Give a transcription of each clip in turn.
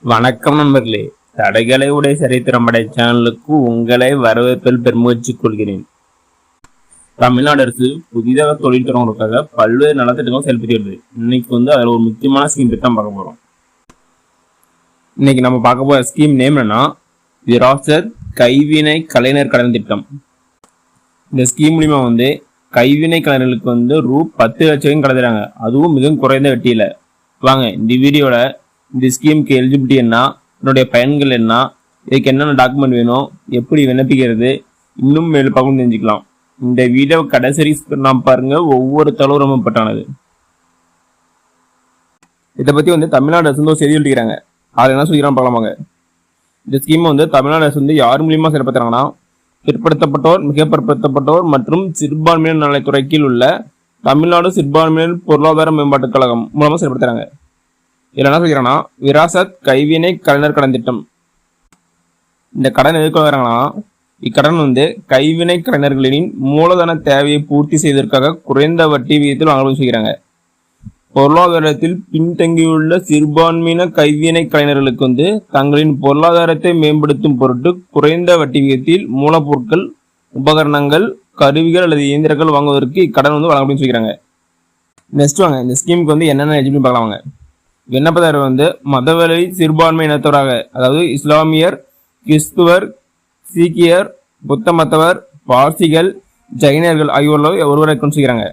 வணக்கம் நண்பர்களே, தடைகளை உடைய சரித்திரமடை சேனலுக்கு உங்களை வரவேற்பில் பெருமகிழ்ச்சி கொள்கிறேன். தமிழ்நாடு அரசு புதிதாக தொழில் தொடங்குவதற்காக பல்வேறு நலத்திட்டங்களும் செயல்படுத்தி வருது. இன்னைக்கு அதில் ஒரு முக்கியமான ஸ்கீம் பற்றி தான் பார்க்க போறோம். இன்னைக்கு நம்ம பார்க்க போற ஸ்கீம் நேம் என்னன்னா விராசத் கைவினை கலைஞர் கடன் திட்டம். இந்த ஸ்கீம் மூலியமா கைவினை கலைஞர்களுக்கு ரூ 10 லட்சம் கடத்துறாங்க, அதுவும் மிகவும் குறைந்த வட்டியில. வாங்க இந்த வீடியோட இந்த ஸ்கீமுக்கு எலிஜிபிலிட்டி என்ன, இதனுடைய பயன்கள் என்ன, இதுக்கு என்னென்ன டாக்குமெண்ட் வேணும், எப்படி விண்ணப்பிக்கிறது, இன்னும் மேலும் பார்க்கணும் தெரிஞ்சுக்கலாம். இந்த வீடியோ கடைசி நாம் பாருங்க, ஒவ்வொரு தளவும் ரொம்ப பட்டானது. இதை பத்தி தமிழ்நாடு அரசு ஒரு செய்தி எழுதிக்கிறாங்க. அதில் என்ன சொல்லிக்கிறான்னு பார்க்கலாமாங்க. இந்த ஸ்கீம் தமிழ்நாடு அரசு யார் மூலியமா செயல்படுத்துறாங்கன்னா பிற்படுத்தப்பட்டோர், மிக பிற்படுத்தப்பட்டோர் மற்றும் சிறுபான்மையினர் நலத்துறை கீழ் உள்ள தமிழ்நாடு சிறுபான்மையினர் பொருளாதார மேம்பாட்டுக் கழகம் மூலமா செயல்படுத்துறாங்க. இதுல என்ன சொல்லிக்கிறாங்கன்னா விராசத் கைவினை கலைஞர் கடன் திட்டம். இந்த கடன் எதுக்கு வராங்கன்னா இக்கடன் கைவினை கலைஞர்களின் மூலதன தேவையை பூர்த்தி செய்வதற்காக குறைந்த வட்டி விகிதத்தில் வாங்கணும்னு சொல்லிக்கிறாங்க. பொருளாதாரத்தில் பின்தங்கியுள்ள சிறுபான்மையின கைவினை கலைஞர்களுக்கு தங்களின் பொருளாதாரத்தை மேம்படுத்தும் பொருட்டு குறைந்த வட்டி விகிதத்தில் மூலப்பொருட்கள், உபகரணங்கள், கருவிகள் அல்லது இயந்திரங்கள் வாங்குவதற்கு இக்கடன் வழங்கப்படும் சொல்லிக்கிறாங்க. நெக்ஸ்ட் வாங்க இந்த ஸ்கீமுக்கு என்னென்ன எலிஜிபிலிட்டி பார்க்கலாங்க. விண்ணப்பதாரர் மதவெளி சிறுபான்மை இனத்தவராக, அதாவது இஸ்லாமியர், கிறிஸ்துவர், சீக்கியர், புத்த மத்தவர், பார்சிகள், ஜைனர்கள் ஆகியோர் ஒருவரை கொண்டு செய்கிறாங்க.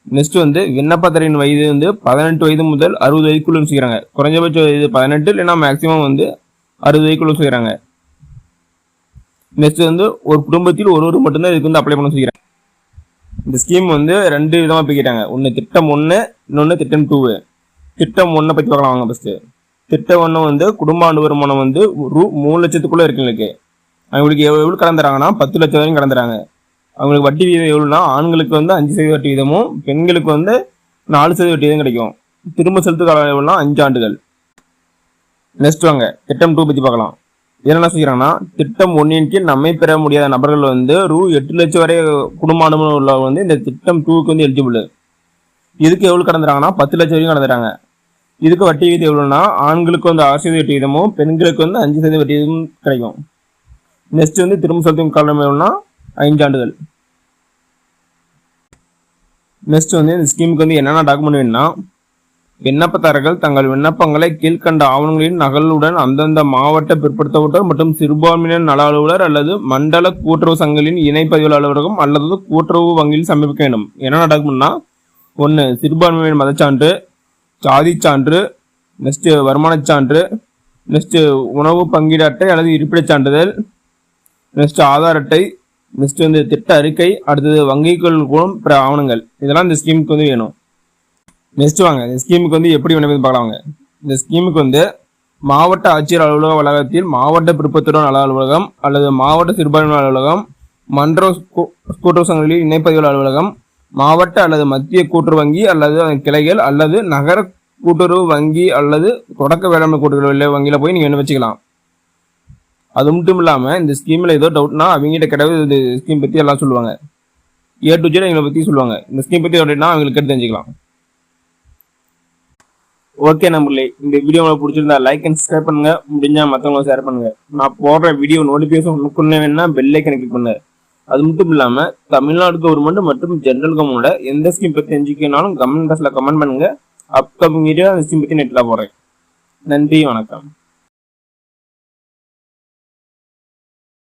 நெக்ஸ்ட் விண்ணப்பதாரின் வயது 18 வயது முதல் 60 வயதுக்குள்ள செய்கிறாங்க. குறைஞ்சபட்ச வயது 18 இல்லைன்னா மேக்சிமம் 60 வயதுக்குள்ள செய்கிறாங்க. நெக்ஸ்ட் ஒரு குடும்பத்தில் ஒருவர் மட்டும்தான் இதுக்கு அப்ளை பண்ண செய்கிறாங்க. இந்த ஸ்கீம் 2 விதமா பிரிக்கிறாங்க. ஒன்று திட்டம் 1, இன்னொன்று திட்டம் 2. திட்டம் 1 பத்தி பார்க்கலாம் வாங்க. ஃபர்ஸ்ட் திட்டம் 1 குடும்ப ஆண்டு வருமானம் ரூ 3 லட்சத்துக்குள்ள இருக்குங்களுக்கு. அவங்களுக்கு எவ்வளவு கடன் தராங்கன்னா 10 லட்சம் வரைக்கும் கடன் தராங்க. அவங்களுக்கு வட்டி வீதம் எவ்வளவுனா ஆண்களுக்கு 5% வட்டி வீதமும் பெண்களுக்கு 4% வட்டி வீதம் கிடைக்கும். திரும்ப செலுத்து காலம் எவ்வளவுனா 5 ஆண்டுகள். நெக்ஸ்ட் வாங்க திட்டம் 2 பத்தி பார்க்கலாம். என்ன சொல்றாங்கன்னா திட்டம் 1 கீழ் நம்மை பெற முடியாத நபர்கள் ரூ 8 லட்சம் வரை குடும்ப ஆண்டு உள்ளவங்க இந்த திட்டம் 2க்கு எலிஜிபிள். இதுக்கு எவ்வளவு கடன் தராங்கன்னா 10 லட்சம் வரைக்கும் கடன் தராங்க. இதுக்கு வட்டி வீதம் எவ்வளவுனா ஆண்களுக்கு 6% வட்டி வீதமும் பெண்களுக்கு 5% வட்டி வீதமும் கிடைக்கும். நெக்ஸ்ட் திரும்ப செலுத்தும் காலம் எவ்வளவுனா 5 ஆண்டுகள். நெக்ஸ்ட் இந்த ஸ்கீமுக்கு என்னென்ன டாக்குமெண்ட் வேணும்னா விண்ணப்பதாரர்கள் தங்கள் விண்ணப்பங்களை கீழ்கண்ட ஆவணங்களின் நகலுடன் அந்தந்த மாவட்ட பிற்படுத்தப்பட்டோர் மற்றும் சிறுபான்மையினர் நல அலுவலர் அல்லது மண்டல கூட்டுறவு சங்கங்களின் இணை பதிவு அலுவலகம் அல்லது கூட்டுறவு வங்கியில் சமர்ப்பிக்க வேண்டும். என்னென்ன டாக்குமெண்ட்னா 1 சிறுபான்மையினர் மதச்சான்று, சாதி சான்று, நெக்ஸ்ட் வருமான சான்று, நெக்ஸ்ட் உணவு பங்கீடு அட்டை அல்லது இருப்பிடச் சான்றிதழ், நெக்ஸ்ட் ஆதார் அட்டை, நெக்ஸ்ட் திட்ட அறிக்கை, அடுத்தது வங்கிகள் மூலம் பிற ஆவணங்கள். இதெல்லாம் இந்த ஸ்கீமுக்கு வேணும். நெக்ஸ்ட் வாங்க இந்த ஸ்கீமுக்கு எப்படி விண்ணப்பம் பார்க்கலாங்க. இந்த ஸ்கீமுக்கு மாவட்ட ஆட்சியர் அலுவலக வளாகத்தில் மாவட்ட பிற்படுத்தோர் நல அலுவலகம் அல்லது மாவட்ட சிறுபான்மை அலுவலகம், மன்ற கூட்டுறவு சங்கங்களில் இணைப்பதிவு அலுவலகம், மாவட்ட அல்லது மத்திய கூட்டுறவு வங்கி அல்லது கிளைகள் அல்லது நகர கூட்டுறவு வங்கி அல்லது தொடக்க வேளாண்மை கூட்டுறவு வங்கியில போய் நீங்க விண்ணப்பிச்சுக்கலாம். அது மட்டும் இல்லாம இந்த ஸ்கீம்ல ஏதோ டவுட்னா அவங்ககிட்ட கிடையாது இந்த ஸ்கீம் பத்தி எல்லாம் சொல்லுவாங்க. A to Z எங்களை பத்தி சொல்லுவாங்க. இந்த ஸ்கீம் பத்தி டவுட்னா அவங்களுக்கு கேட்டு தெரிஞ்சுக்கலாம். ஓகே நம்பர்களே, இந்த வீடியோ உங்களுக்கு பிடிச்சிருந்தா லைக் அண்ட் சப்ஸ்கிரைப் பண்ணுங்க. முடிஞ்சா மற்றவங்க ஷேர் பண்ணுங்க. நான் போடுற வீடியோ நோட்டிபிகேஷன் வேணும்னா பெல் ஐக்கனை கிளிக் பண்ணுங்க. அது மட்டும் இல்லாம தமிழ்நாடு கவர்மெண்ட் மற்றும் ஜெனரல் கவர்மெண்டோட எந்த ஸ்கீம் பத்தி தெரிஞ்சுக்கனாலும் கமெண்ட் பாக்ஸ்ல கமெண்ட் பண்ணுங்க. அப்கமிங் வீடியோ அந்த ஸ்கீம் பத்தி நெட்ல போடுறேன். நன்றி, வணக்கம்.